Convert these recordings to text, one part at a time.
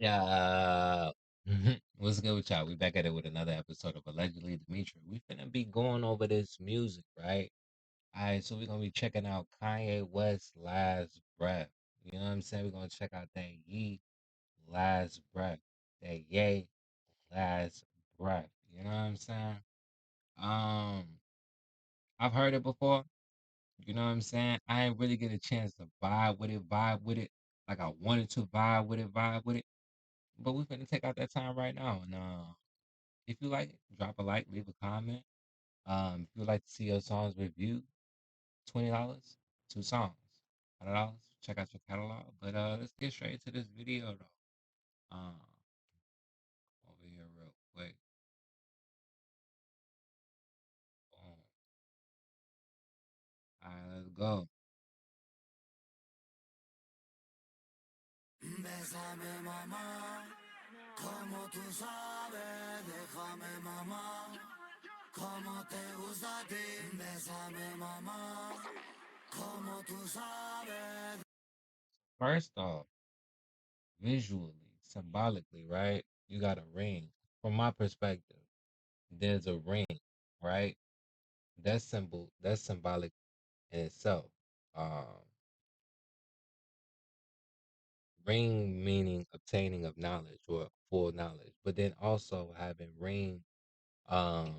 Yeah. What's good with y'all? We back at it with another episode of Allegedly Demetria. We finna be going over this music, right? Alright, so we're gonna be checking out Kanye West's Last Breath. You know what I'm saying? We're gonna check out that Ye Last Breath. That Ye Last Breath. You know what I'm saying? Um, I've heard it before. You know what I'm saying? I ain't really get a chance to vibe with it. Like I wanted to vibe with it. But we finna take out that time right now. And if you like it, drop a like, leave a comment. If you would like to see your songs reviewed, $20, two songs, $100. Check out your catalog. But let's get straight to this video though. Over here real quick. Boom. Alright, let's go. Bésame mamá, como tú sabes, déjame mamá, como te gusta a ti. Bésame mamá, como tú sabes. First off, visually, symbolically, right? You got a ring. From my perspective, there's a ring, right? That's symbolic in itself. Um, ring meaning obtaining of knowledge or full knowledge, but then also having ring um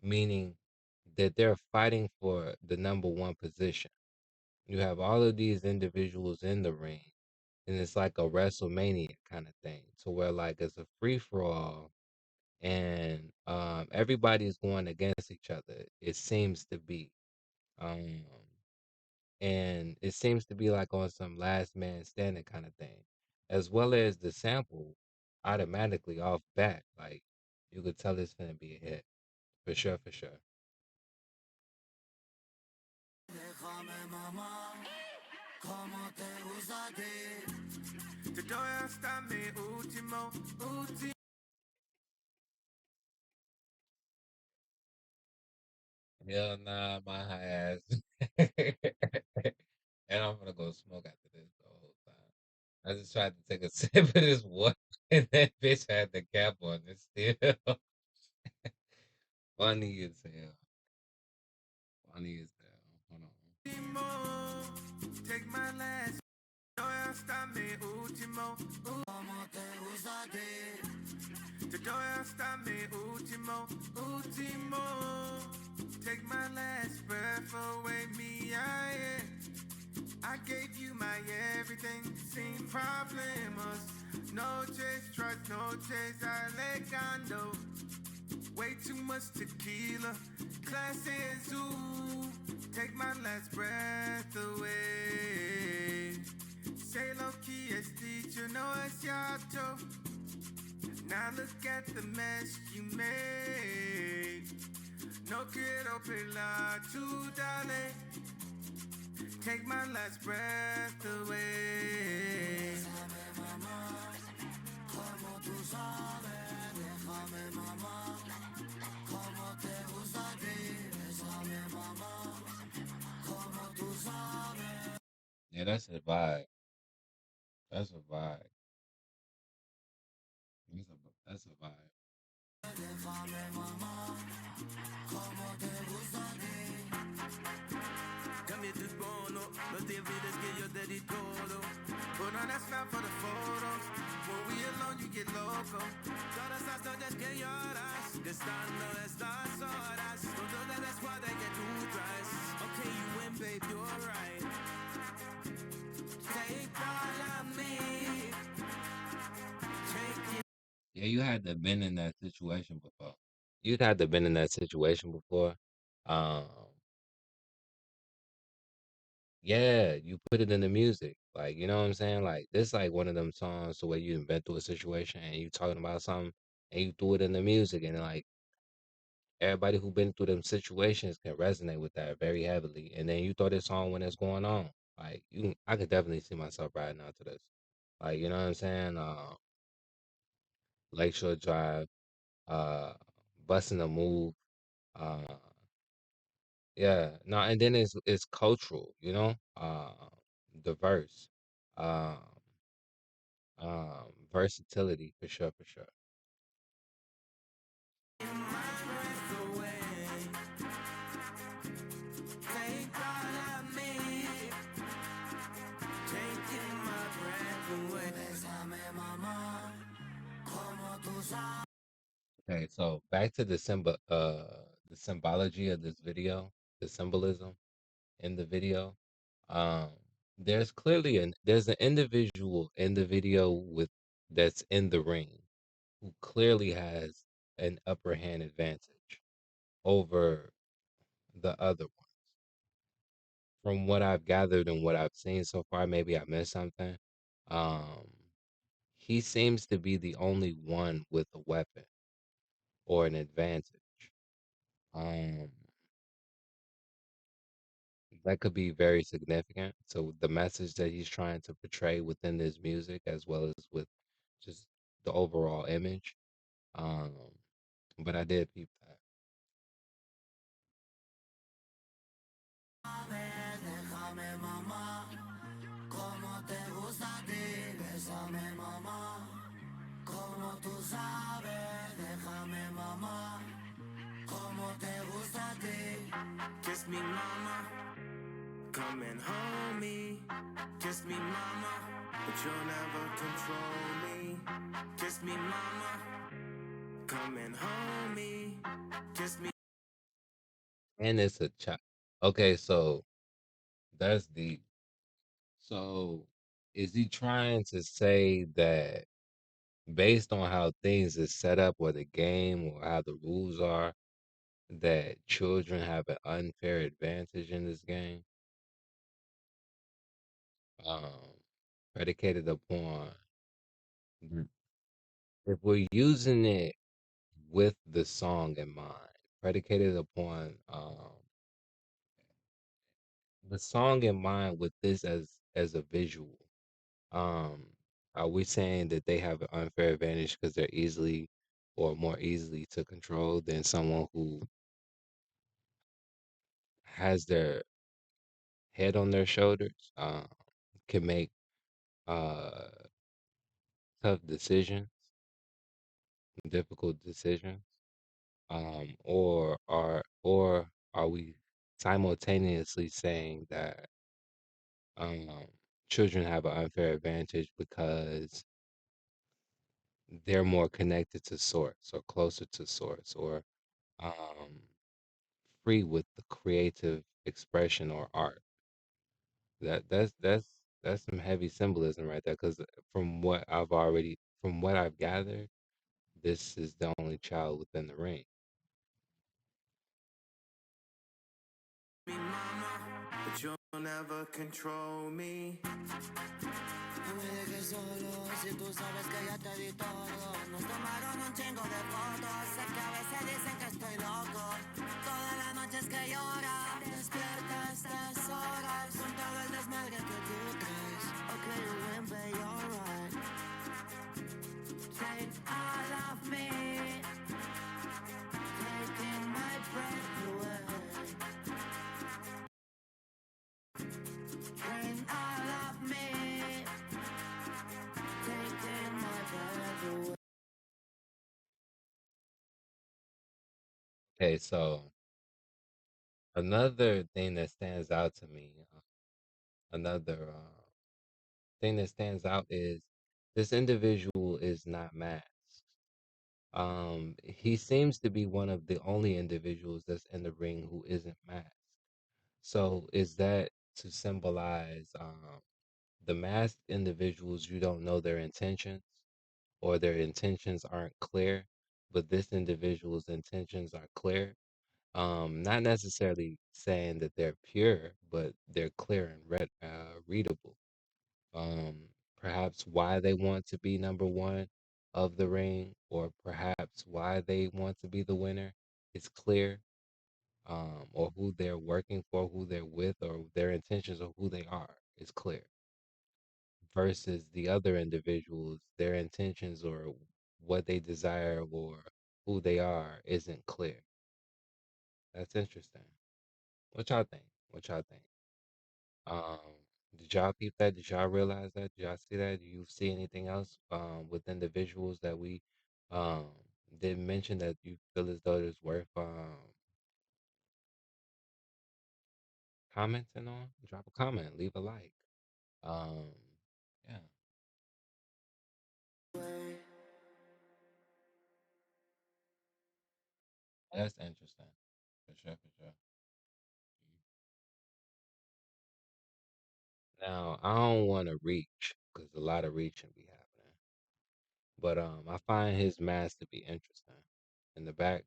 meaning that they're fighting for the number one position. You have all of these individuals in the ring, and it's like a WrestleMania kind of thing, to where like it's a free for all, and everybody's going against each other. It seems to be. Um, and it seems to be like on some last man standing kind of thing, as well as the sample automatically off bat. Like you could tell it's gonna be a hit for sure, for sure. Déjame mamá, como te gusta a ti. Te doy hasta mi último. Hell nah, my high ass. And I'm gonna go smoke after this the whole time. I just tried to take a sip of this water, and that bitch had the cap on it still. Funny as hell. Funny as hell. Hold on. Take my last. Hasta mi último. Como te gusta a ti. Te doy hasta mi último. Take my last breath away, me, I gave you my everything, seen problems. No chase, trust, no chase, Alejandro. Way too much tequila, classes, ooh. Take my last breath away. Say low key, as teacher, no es yato. Now look at the mess you made. No quiero pelear too, darling. Take my last breath away. Bésame, mamá, como tú sabes. Déjame, mamá, como te gusta a ti. Bésame, mamá, como tú sabes. Yeah, that's a vibe. That's a vibe. That's a vibe. Déjame, mamá, como te gusta a ti. Cambie tus bonos, no te olvides que yo te di todo. Put on that smile for the photos. When we alone, you get loco. Todas las noches que lloras, gastando estas horas. Con toda la escuadra que tú traes. Okay, you win, babe, you're right. Take all of me. Take it. Yeah, you had to been in that situation before. You'd had to been in that situation before. Um, yeah, you put it in the music. Like, you know what I'm saying? Like, this like one of them songs the way you done been through a situation and you talking about something and you threw it in the music, and like everybody who been through them situations can resonate with that very heavily. And then you throw this song when it's going on. Like I could definitely see myself riding out to this. Like, you know what I'm saying? Lakeshore Drive, uh, busting a move. Uh, yeah, no, and then it's cultural, diverse. Um, versatility for sure, for sure. Okay, so back to the symbology of this video, the symbolism in the video. Um, there's an individual in the video with that's in the ring who clearly has an upper hand advantage over the other one. From what I've gathered and what I've seen so far, maybe I missed something. Um, he seems to be the only one with a weapon or an advantage. Um, that could be very significant. So the message that he's trying to portray within this music, as well as with just the overall image. Um, but I did peep that. Kiss me, mama, come and hold me. Kiss me, mama, but you'll never control me. Kiss me, mama, come and hold me. Kiss me. And it's a child. Okay, so that's deep. So is he trying to say that based on how things is set up or the game or how the rules are, that children have an unfair advantage in this game? Um, predicated upon if we're using it with the song in mind, predicated upon the song in mind with this as a visual. Um, are we saying that they have an unfair advantage because they're easily or more easily to control than someone who has their head on their shoulders, can make uh tough decisions, difficult decisions? Or are we simultaneously saying that um, children have an unfair advantage because they're more connected to source or closer to source or um, free with the creative expression or art? That's some heavy symbolism right there. Because from what I've gathered, this is the only child within the ring. Me, mama, but you'll never control me. No me dejes solo, si tú sabes que ya te di todo. Nos tomaron un chingo de fotos, sé que a veces dicen que estoy loco. Todas las noches que llora, despierta a estas horas. Con todo el desmadre que tú traes. Okay, you win, but you're right. Take all of me, taking my breath away. Drain all of me, taking my breath away. Okay, so another thing that stands out to me, another thing that stands out is this individual is not masked. He seems to be one of the only individuals that's in the ring who isn't masked. So is that to symbolize the masked individuals, you don't know their intentions or their intentions aren't clear, but this individual's intentions are clear? Not necessarily saying that they're pure, but they're clear and readable. Perhaps why they want to be number one of the ring, or perhaps why they want to be the winner is clear. Or who they're working for, who they're with, or their intentions or who they are is clear. Versus the other individuals, their intentions or what they desire or who they are isn't clear. That's interesting. What y'all think? What y'all think? Um, Did y'all peep that? Did y'all realize that? Did y'all see that? Do you see anything else within the visuals that we um didn't mention that you feel as though it's worth commenting on? Drop a comment, leave a like. Um yeah, that's interesting. For sure, for sure. Now, I don't want to reach because a lot of reaching be happening. But I find his mask to be interesting. In the back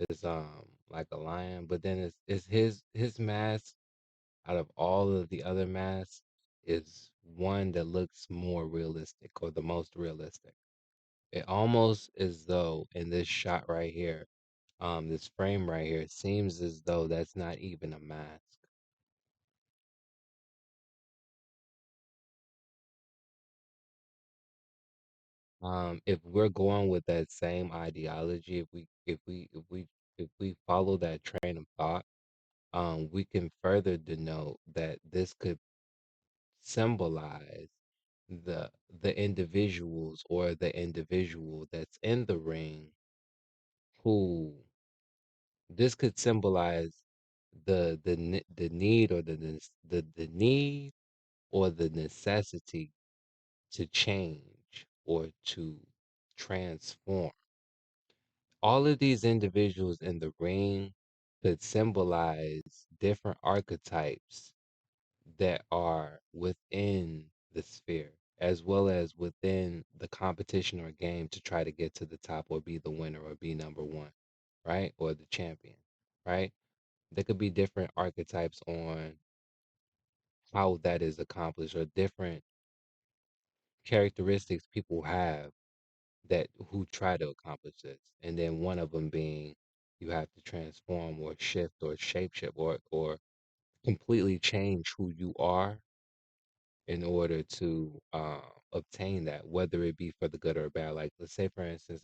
is like a lion, but then it's his mask out of all of the other masks is one that looks more realistic or the most realistic. It almost as though in this shot right here, this frame right here, it seems as though that's not even a mask. If we're going with that same ideology, if we follow that train of thought, we can further denote that this could symbolize the individuals or the individual that's in the ring who this could symbolize the need or the need or the necessity to change or to transform. All of these individuals in the ring could symbolize different archetypes that are within the sphere, as well as within the competition or game to try to get to the top or be the winner or be number one, right? Or the champion, right? There could be different archetypes on how that is accomplished or different characteristics people have that who try to accomplish this. And then one of them being you have to transform or shift or shapeshift or completely change who you are in order to obtain that, whether it be for the good or bad. Like let's say for instance,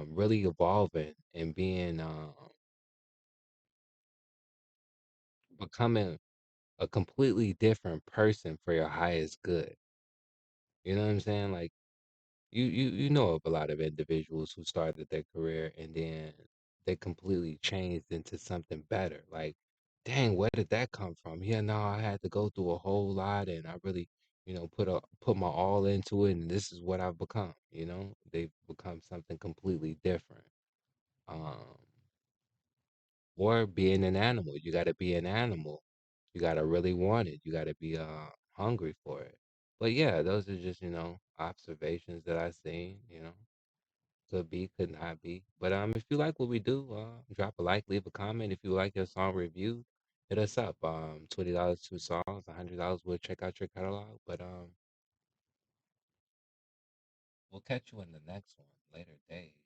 really evolving and being becoming a completely different person for your highest good. You know what I'm saying? Like you know of a lot of individuals who started their career and then they completely changed into something better. Like, dang, where did that come from? Yeah, no, I had to go through a whole lot and I really, put my all into it and this is what I've become, They've become something completely different. Um, or being an animal. You gotta be an animal. You gotta really want it. You gotta be hungry for it. But yeah, those are just, observations that I seen. Could be, could not be. But if you like what we do, drop a like, leave a comment. If you like your song review, hit us up. $20 two songs, $100 we'll check out your catalog. But we'll catch you in the next one later days.